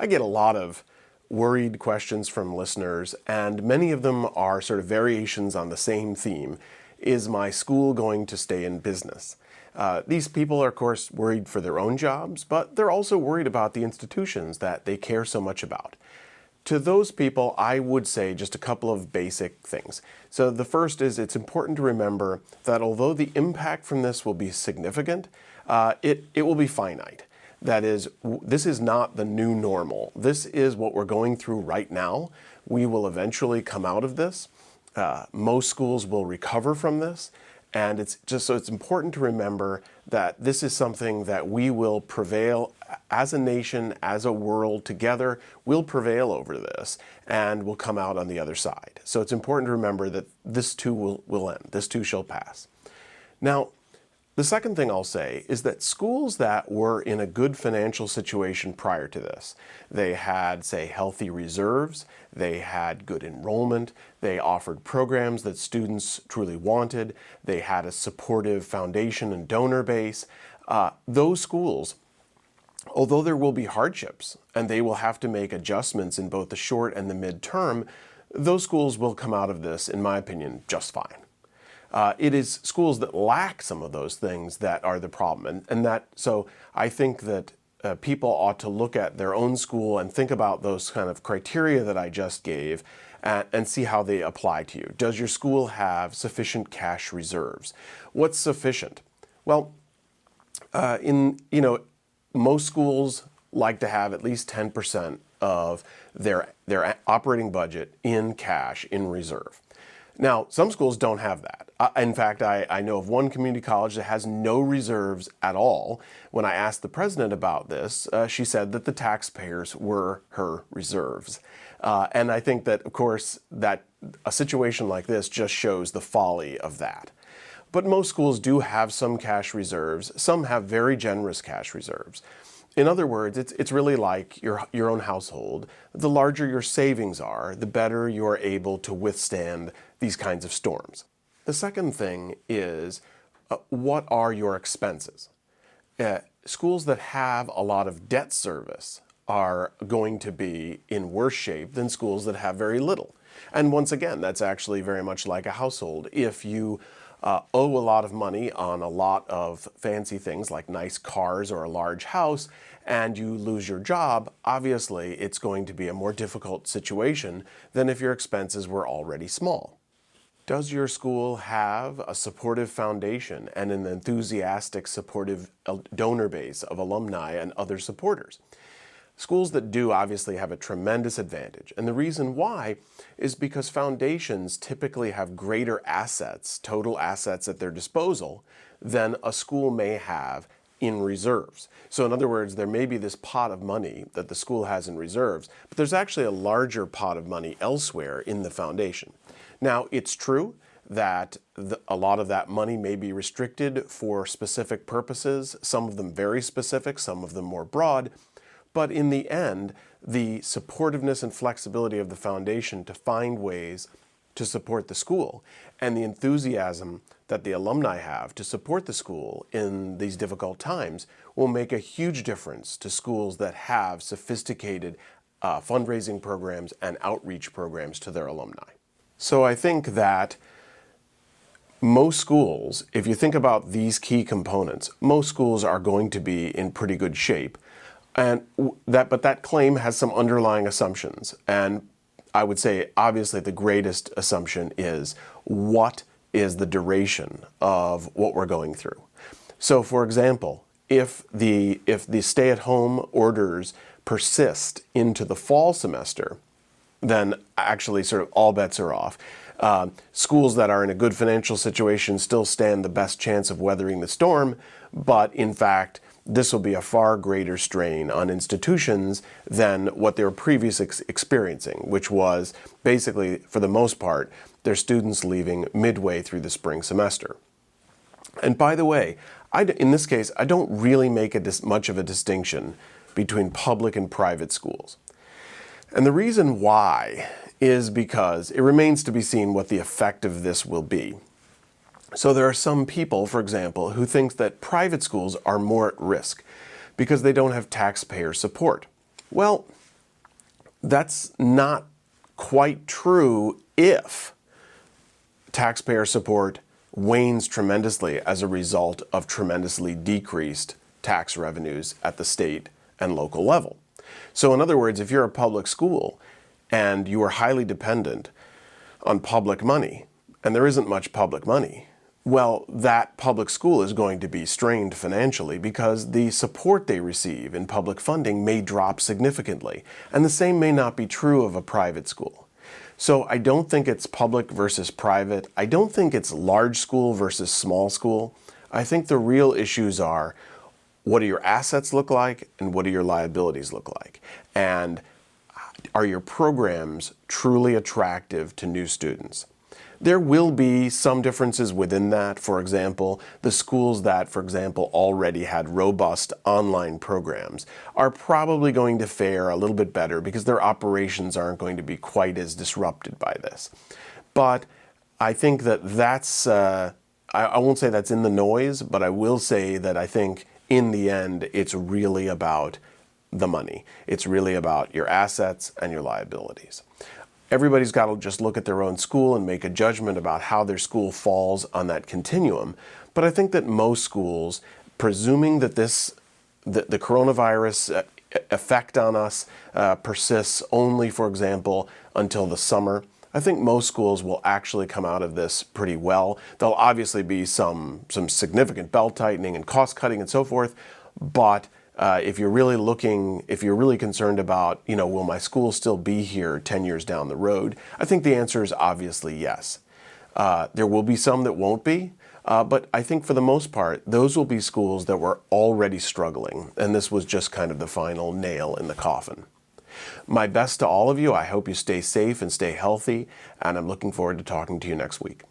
I get a lot of worried questions from listeners, and many of them are sort of variations on the same theme. Is my school going to stay in business? These people are, of course, worried for their own jobs, but they're also worried about the institutions that they care so much about. To those people, I would say just a couple of basic things. So the first is it's important to remember that although the impact from this will be significant, it will be finite. That is, this is not the new normal. This is what we're going through right now. We will eventually come out of this. Most schools will recover from this. And it's important to remember that this is something that we will prevail as a nation, as a world together. We'll prevail over this and we'll come out on the other side. So it's important to remember that this too will end. This too shall pass. Now, the second thing I'll say is that schools that were in a good financial situation prior to this, they had, say, healthy reserves, they had good enrollment, they offered programs that students truly wanted, they had a supportive foundation and donor base. Those schools, although there will be hardships and they will have to make adjustments in both the short and the midterm, those schools will come out of this, in my opinion, just fine. It is schools that lack some of those things that are the problem. So I think that people ought to look at their own school and think about those kind of criteria that I just gave and see how they apply to you. Does your school have sufficient cash reserves? What's sufficient? Well, most schools like to have at least 10% of their operating budget in cash, in reserve. Now, some schools don't have that. In fact, I know of one community college that has no reserves at all. When I asked the president about this, she said that the taxpayers were her reserves. And I think that, of course, that a situation like this just shows the folly of that. But most schools do have some cash reserves. Some have very generous cash reserves. In other words, it's really like your own household. The larger your savings are, the better you're able to withstand these kinds of storms. The second thing is, what are your expenses? Schools that have a lot of debt service are going to be in worse shape than schools that have very little. And once again, that's actually very much like a household. If you owe a lot of money on a lot of fancy things like nice cars or a large house, and you lose your job, obviously it's going to be a more difficult situation than if your expenses were already small. Does your school have a supportive foundation and an enthusiastic, supportive donor base of alumni and other supporters? Schools that do obviously have a tremendous advantage. And the reason why is because foundations typically have greater assets, total assets at their disposal, than a school may have in reserves. So in other words, there may be this pot of money that the school has in reserves, but there's actually a larger pot of money elsewhere in the foundation. Now, it's true that a lot of that money may be restricted for specific purposes, some of them very specific, some of them more broad, but in the end, the supportiveness and flexibility of the foundation to find ways to support the school and the enthusiasm that the alumni have to support the school in these difficult times will make a huge difference to schools that have sophisticated fundraising programs and outreach programs to their alumni. So I think that most schools, if you think about these key components, most schools are going to be in pretty good shape. But that claim has some underlying assumptions. And I would say, obviously, the greatest assumption is what is the duration of what we're going through. So, for example, if the stay-at-home orders persist into the fall semester, then actually sort of all bets are off. Schools that are in a good financial situation still stand the best chance of weathering the storm, but in fact, this will be a far greater strain on institutions than what they were previously experiencing, which was basically, for the most part, their students leaving midway through the spring semester. And by the way, in this case, I don't really make much of a distinction between public and private schools. And the reason why is because it remains to be seen what the effect of this will be. So there are some people, for example, who think that private schools are more at risk because they don't have taxpayer support. Well, that's not quite true if taxpayer support wanes tremendously as a result of tremendously decreased tax revenues at the state and local level. So in other words, if you're a public school and you are highly dependent on public money, and there isn't much public money, well, that public school is going to be strained financially because the support they receive in public funding may drop significantly. And the same may not be true of a private school. So I don't think it's public versus private. I don't think it's large school versus small school. I think the real issues are, what do your assets look like and what do your liabilities look like? And are your programs truly attractive to new students? There will be some differences within that. For example, the schools that, for example, already had robust online programs are probably going to fare a little bit better because their operations aren't going to be quite as disrupted by this. But I think that that's, I won't say that's in the noise, but I will say that I think in the end, it's really about the money. It's really about your assets and your liabilities. Everybody's got to just look at their own school and make a judgment about how their school falls on that continuum. But I think that most schools, presuming that the coronavirus effect on us persists only, for example, until the summer, I think most schools will actually come out of this pretty well. There'll obviously be some significant belt tightening and cost cutting and so forth, but if you're really concerned about, will my school still be here 10 years down the road? I think the answer is obviously yes. There will be some that won't be, but I think for the most part, those will be schools that were already struggling, and this was just kind of the final nail in the coffin. My best to all of you. I hope you stay safe and stay healthy, and I'm looking forward to talking to you next week.